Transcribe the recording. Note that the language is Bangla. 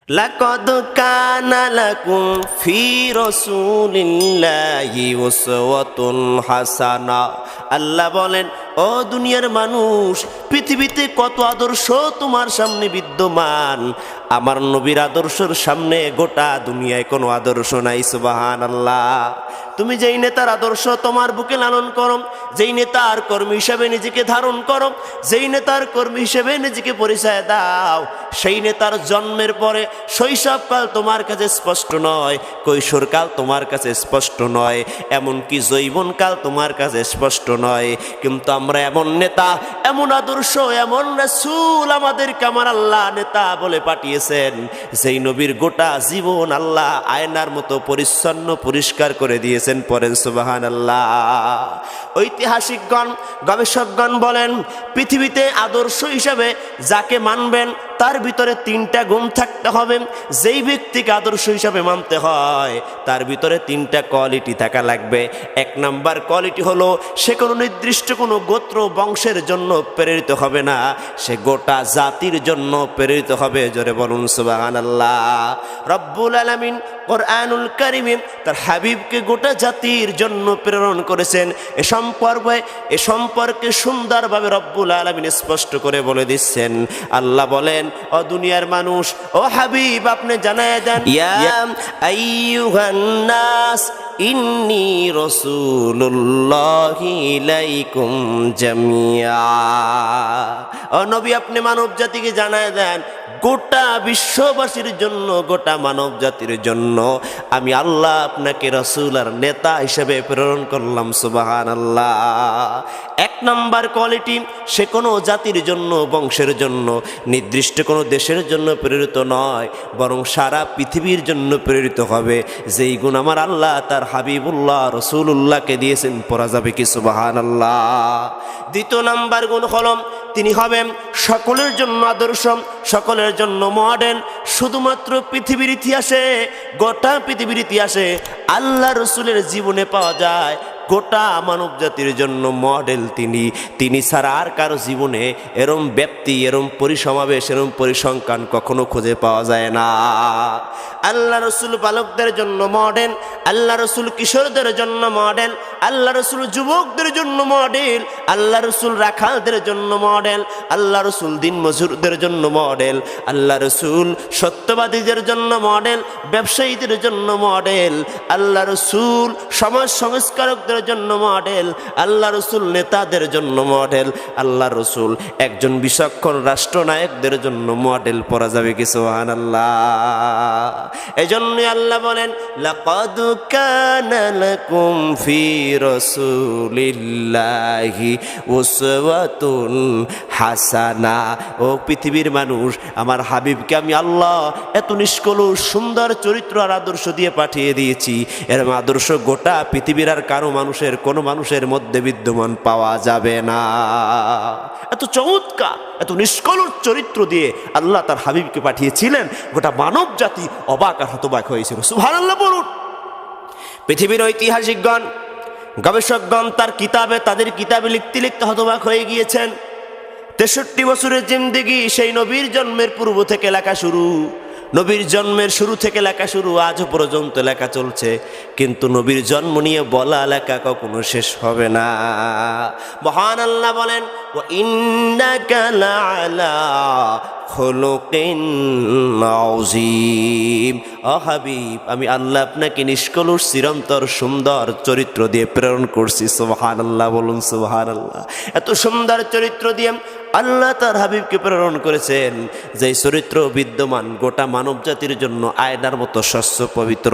লাকাদ কানা লাকুম ফি রাসূলিল্লাহি উসওয়াতুন হাসানা। আল্লাহ বলেন, ও দুনিয়ার মানুষ, পৃথিবীতে কত আদর্শ তোমার সামনে বিদ্যমান, আমার নবীর আদর্শের সামনে গোটা দুনিয়ায় কোনো আদর্শ নাই। সুবহানাল্লাহ। তুমি যেই নেতার আদর্শ তোমার বুকে লালন করো, যেই নেতার কর্মী হিসেবে নিজেকে ধারণ করো, যেই নেতার কর্মী হিসেবে নিজেকে পরিচয় দাও, সেই নেতার জন্মের পরে শৈশবকাল তোমার কাছে স্পষ্ট নয়, কৈশোরকাল তোমার কাছে স্পষ্ট নয়, এমনকি যৌবনকাল তোমার কাছে স্পষ্ট নয়। কিন্তু আমরা এমন নেতা, এমন আদর্শ, এমন রাসূল আমাদেরকে আমার আল্লাহ নেতা বলে পাঠিয়েছেন, যেই নবীর গোটা জীবন আল্লাহ আয়নার মতো পরিচ্ছন্ন পরিষ্কার করে দিয়েছেন। পড়েন সুবহানাল্লাহ। ঐতিহাসিকগণ, গবেষকগণ বলেন, পৃথিবীতে আদর্শ হিসেবে যাকে মানবেন তার ভিতরে তিনটা গুণ থাকতে হবে। যেই ব্যক্তিকে আদর্শ হিসাবে মানতে হয় তার ভিতরে তিনটা কোয়ালিটি থাকা লাগবে। এক নাম্বার কোয়ালিটি হলো, সে কোনো নির্দিষ্ট কোনো গোত্র বংশের জন্য প্রেরিত হবে না, সে গোটা জাতির জন্য প্রেরিত হবে। জোরে বলুন সুবহানাল্লাহ। রব্বুল আলামিন কোরআনুল কারীমে তার হাবিবকে গোটা জাতির জন্য প্রেরণ করেছেন। এ সম্পর্কে সুন্দরভাবে রব্বুল আলামিন স্পষ্ট করে বলে দিচ্ছেন। আল্লাহ বলেন, ও দুনিয়ার মানুষ, ও হাবিব, আপনি জানায় দেন, ইয়া আইয়ুহান নাস ইন্নী রাসূলুল্লাহি ইলাইকুম জামিয়া। ও নবী, আপনি মানব জাতিকে জানায় দেন, গোটা বিশ্ববাসীর জন্য, গোটা মানব জাতির জন্য আমি আল্লাহ আপনাকে রাসূল আর নেতা হিসেবে প্রেরণ করলাম। সুবহানাল্লাহ। এক নাম্বার কোয়ালিটি, সে কোনো জাতির জন্য, বংশের জন্য, নির্দিষ্ট কোনো দেশের জন্য প্রেরিত নয়, বরং সারা পৃথিবীর জন্য প্রেরিত হবে। যেই গুণ আমার আল্লাহ তার হাবিবুল্লাহ রাসূলুল্লাহকে দিয়েছেন, পড়া যাবে কি সুবহানাল্লাহ। দ্বিতীয় নাম্বার গুণ হল, তিনি হবেন সকলের জন্য আদর্শ, সকলের জন্য মডেল। শুধুমাত্র পৃথিবীর ইতিহাসে, গোটা পৃথিবীর ইতিহাসে আল্লাহ রসুলের জীবনে পাওয়া যায় গোটা মানব জাতির জন্য মডেল তিনি ছাড়া আর কারো জীবনে এরম ব্যক্তি, এরম পরিসমাবেশ, এরম পরিসংখ্যান কখনো খুঁজে পাওয়া যায় না। আল্লাহ রসুল বালকদের জন্য মডেল, আল্লাহ রসুল কিশোরদের জন্য মডেল, আল্লাহ রসুল যুবকদের জন্য মডেল, আল্লাহ রসুল রাখালদের জন্য মডেল, আল্লাহ রসুল দিন মজুরদের জন্য মডেল, আল্লাহ রসুল সত্যবাদীদের জন্য মডেল, ব্যবসায়ীদের জন্য মডেল, আল্লাহ রসুল সমাজ সংস্কারকদের জন্য মডেল, আল্লাহ রসুল নেতাদের জন্য মডেল, আল্লাহ রসুল একজন বিচক্ষণ রাষ্ট্রনায়কদের জন্য মডেল। পড়া যাবে কি সুবহানাল্লাহ। এজন্যই আল্লাহ বলেন, লাকাদ কানা লাকুম ফি রাসূলিল্লাহি উসওয়াতুন হাসানা। ও পৃথিবীর মানুষ, আমার হাবিবকে আমি আল্লাহ এত নিষ্কলুষ সুন্দর চরিত্র আর আদর্শ দিয়ে পাঠিয়ে দিয়েছি, এর আদর্শ গোটা পৃথিবীর আর কারো মানুষের, কোনো মানুষের মধ্যে বিদ্যমান পাওয়া যাবে না। এত চমৎকার, এত নিষ্কলুষ চরিত্র দিয়ে আল্লাহ তার হাবিবকে পাঠিয়েছিলেন, গোটা মানব জাতি অবাক আর হতবাক হয়েছিল। সুবহানাল্লাহ বলুন। পৃথিবীর ঐতিহাসিকগণ, গবেষকগণ তাদের কিতাবে লিখতে লিখতে হতবাক হয়ে গিয়েছেন। 63 বছরের জিন্দেগি, সেই নবীর জন্মের পূর্ব থেকে লেখা শুরু, নবীর জন্মের শুরু থেকে লেখা শুরু, আজও পর্যন্ত লেখা চলছে। কিন্তু নবীর জন্ম নিয়ে বলা লেখা কখনো শেষ হবে না। মহান আল্লাহ বলেন, ওয়া ইন্নাকা লাআলা খুলুকিন আযীম। ও হাবিব, আমি আল্লাহ আপনাকে নিষ্কলুষ চিরন্তর সুন্দর চরিত্র দিয়ে প্রেরণ করছি। সুবহানাল্লাহ বলুন সুবহানাল্লাহ। এত সুন্দর চরিত্র দিয়ে আল্লাহ তার হাবিবকে প্রেরণ করেছেন, যে চরিত্র বিদ্যমান গোটা মানব জাতির জন্য আয়নার মতো স্বচ্ছ পবিত্র।